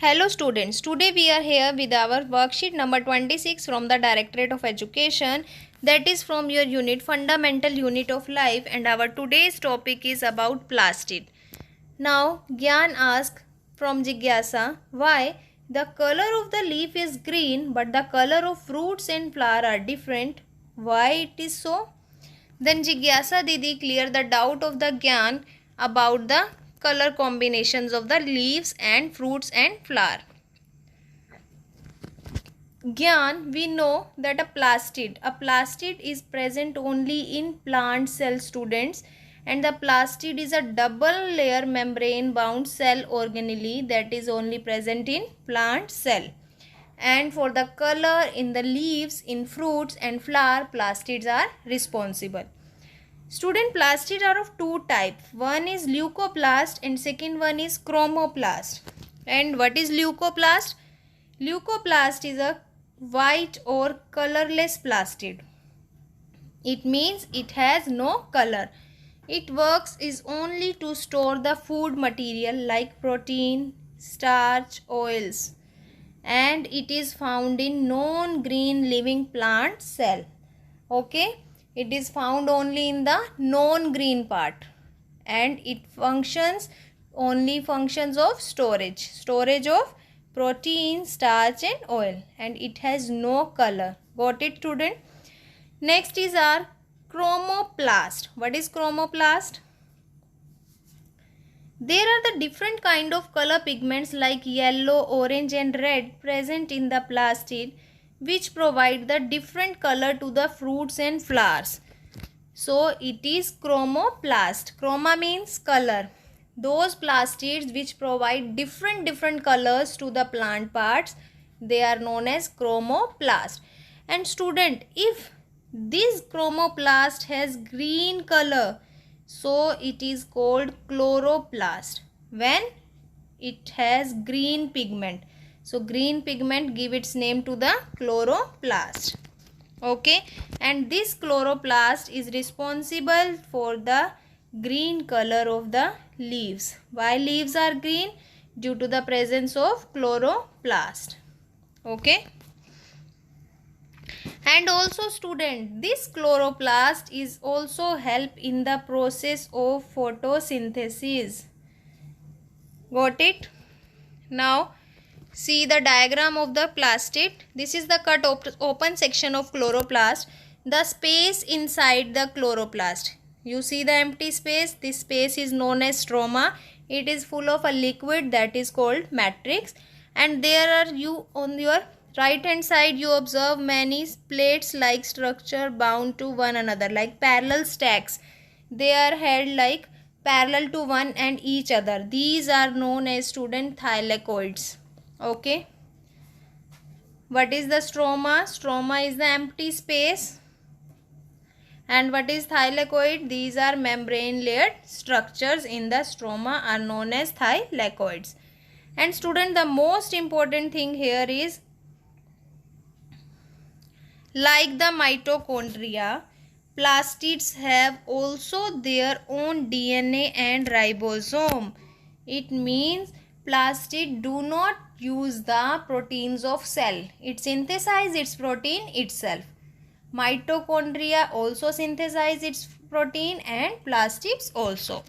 Hello students, today we are here with our worksheet number 26 from the Directorate of Education, that is from your unit Fundamental Unit of Life, and our today's topic is about plastid. Now Gyan asks from Jigyasa why the color of the leaf is green but the color of fruits and flower are different. Why it is so? Then Jigyasa Didi clear the doubt of the Gyan about the color combinations of the leaves and fruits and flower. Gyan, we know that a plastid is present only in plant cell students, and the plastid is a double layer membrane bound cell organelle that is only present in plant cell. And for the color in the leaves, in fruits and flower, plastids are responsible. Student, plastids are of two types. One is leucoplast and second one is chromoplast. And what is leucoplast? Leucoplast is a white or colorless plastid. It means it has no color. It works is only to store the food material like protein, starch, oils, and it is found in non-green living plant cell. Okay, it is found only in the non-green part, and it functions of storage of protein, starch and oil, and it has no color. Got it, student? Next is our chromoplast. What is chromoplast? There are the different kind of color pigments like yellow, orange and red present in the plastid, which provide the different color to the fruits and flowers. So it is chromoplast. Chroma means color. Those plastids which provide different colors to the plant parts, they are known as chromoplast. And student, if this chromoplast has green color, so it is called chloroplast. When it has green pigment, so green pigment give its name to the chloroplast. Okay, and this chloroplast is responsible for the green color of the leaves. Why leaves are green? Due to the presence of chloroplast. Okay, and also student, this chloroplast is also help in the process of photosynthesis. Got it? Now see the diagram of the plastid. This is the cut open section of chloroplast. The space inside the chloroplast, you see the empty space. This space is known as stroma. It is full of a liquid that is called matrix, and there are you on your right hand side you observe many plates like structure bound to one another like parallel stacks. They are held like parallel to one and each other. These are known as student thylakoids. Okay, what is the stroma? Stroma is the empty space. And what is thylakoid? These are membrane layered structures in the stroma are known as thylakoids. And student, the most important thing here is, like the mitochondria, plastids have also their own DNA and ribosome. It means plastid do not use the proteins of cell. It synthesizes its protein itself. Mitochondria also synthesize its protein and plastids also.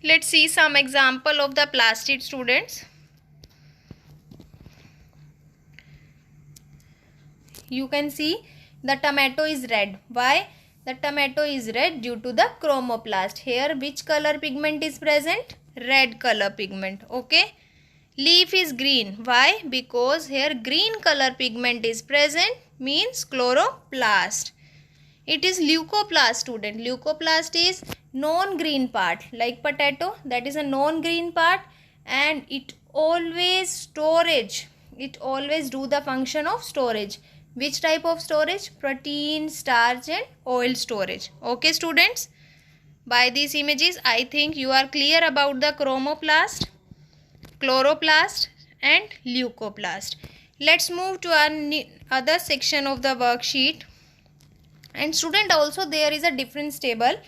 Let's see some example of the plastid, students. You can see the tomato is red. Why? The tomato is red due to the chromoplast. Here which color pigment is present? Red color pigment. Okay. Leaf is green. Why? Because here green color pigment is present, means chloroplast. It is leucoplast, student. Leucoplast is non-green part like potato, that is a non-green part, and it always storage. It always do the function of storage. Which type of storage? Protein, starch and oil storage. Okay, students. By these images, I think you are clear about the chromoplast, chloroplast and leucoplast. Let's move to our other section of the worksheet. And student, also there is a difference table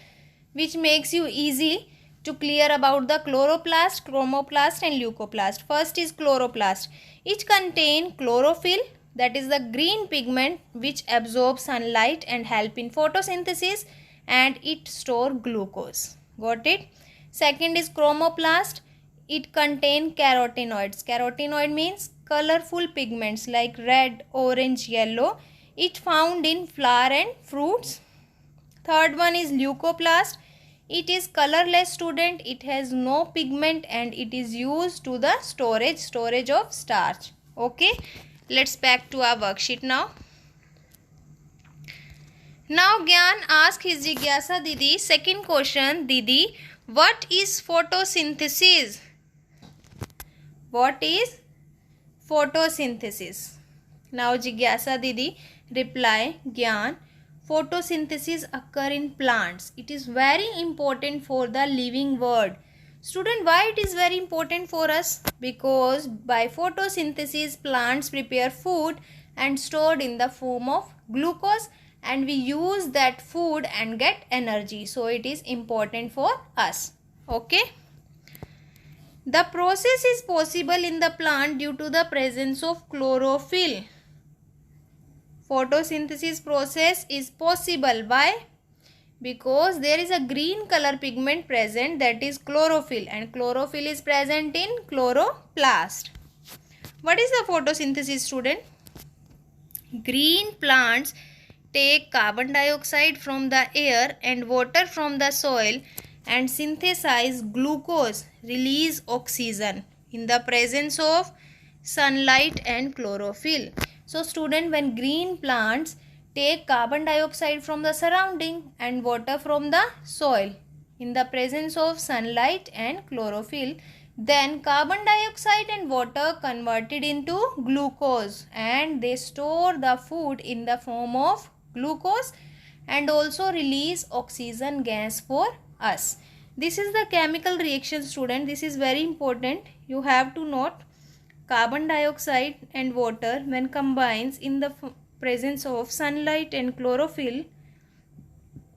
which makes you easy to clear about the chloroplast, chromoplast and leucoplast. First is chloroplast. It contain chlorophyll, that is the green pigment which absorbs sunlight and help in photosynthesis, and it store glucose. Got it? Second is chromoplast. It contain carotenoids. Carotenoid means colorful pigments like red, orange, yellow. It found in flower and fruits. Third one is leucoplast. It is colorless, student. It has no pigment and it is used to the storage of starch. Okay, let's back to our worksheet now. Now Gyan ask his Jigyasa Didi second question. Didi, what is photosynthesis? What is photosynthesis? Now Jigyasa Didi reply, Gyan, photosynthesis occur in plants. It is very important for the living world. Student, why it is very important for us? Because by photosynthesis plants prepare food and stored in the form of glucose, and we use that food and get energy. So it is important for us. Okay. The process is possible in the plant due to the presence of chlorophyll. Photosynthesis process is possible. Why? Because there is a green color pigment present, that is chlorophyll, and chlorophyll is present in chloroplast. What is the photosynthesis, student? Green plants take carbon dioxide from the air and water from the soil and synthesize glucose, release oxygen in the presence of sunlight and chlorophyll. So student, when green plants take carbon dioxide from the surrounding and water from the soil in the presence of sunlight and chlorophyll, then carbon dioxide and water converted into glucose, and they store the food in the form of glucose and also release oxygen gas for us. This is the chemical reaction, student. This is very important. You have to note, carbon dioxide and water when combines in the presence of sunlight and chlorophyll,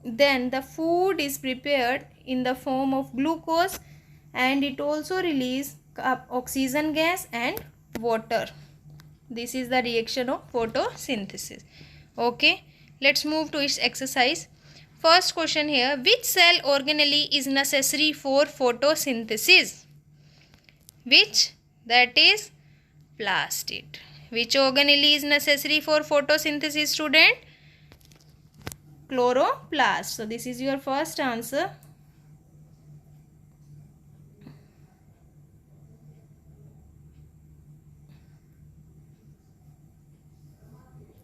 then the food is prepared in the form of glucose and it also releases oxygen gas and water. This is the reaction of photosynthesis. Okay, let's move to its exercise. First question here, which cell organelle is necessary for photosynthesis? Which? That is plastid. Which organelle is necessary for photosynthesis, student? Chloroplast. So this is your first answer.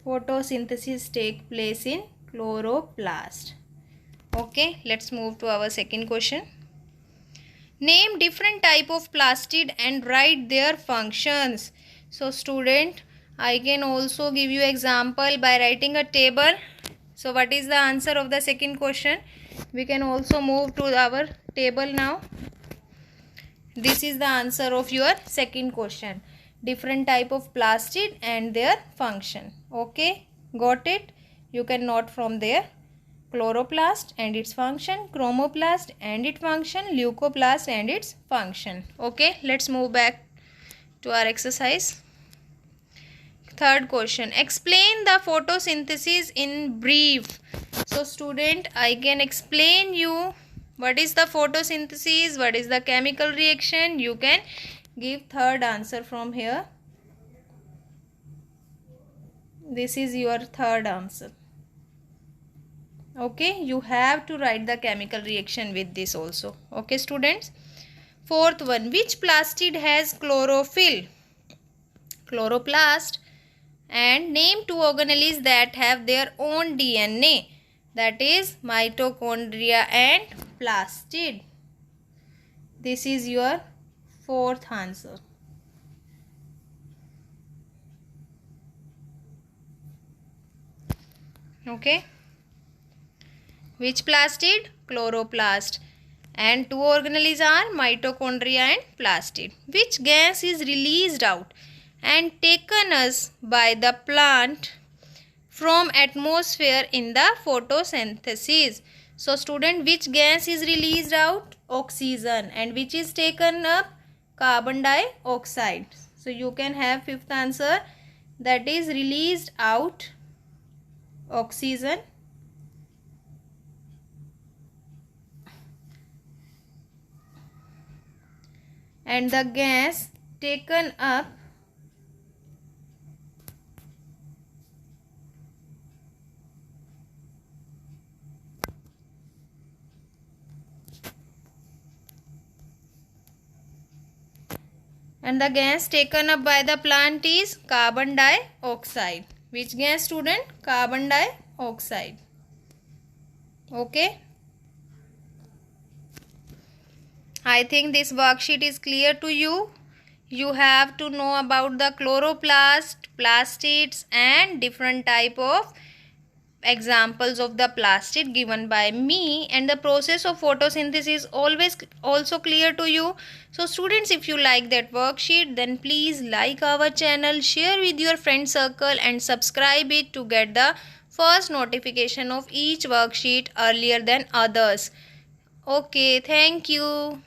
Photosynthesis take place in chloroplast. Okay, let's move to our second question. Name different type of plastid and write their functions. So student, I can also give you example by writing a table. So what is the answer of the second question? We can also move to our table now. This is the answer of your second question. Different type of plastid and their function. Okay, got it? You can note from there. Chloroplast and its function, chromoplast and its function, leucoplast and its function. Okay, let's move back to our exercise. Third question, explain the photosynthesis in brief. So student, I can explain you what is the photosynthesis, what is the chemical reaction. You can give third answer from here. This is your third answer. Okay, you have to write the chemical reaction with this also. Okay students. Fourth one, which plastid has chlorophyll? Chloroplast. And name two organelles that have their own DNA, that is mitochondria and plastid. This is your fourth answer. Okay. Which plastid? Chloroplast. And two organelles are mitochondria and plastid. Which gas is released out and taken us by the plant from atmosphere in the photosynthesis? So student, which gas is released out? oxygen, and which is taken up? Carbon dioxide. So you can have fifth answer, that is released out oxygen, and the gas taken up by the plant is carbon dioxide. Which gas, student? Carbon dioxide. Okay. I think this worksheet is clear to you. You have to know about the chloroplast, plastids, and different type of examples of the plastid given by me, and the process of photosynthesis is always also clear to you. So students, if you like that worksheet, then please like our channel, share with your friend circle, and subscribe it to get the first notification of each worksheet earlier than others. Okay, thank you.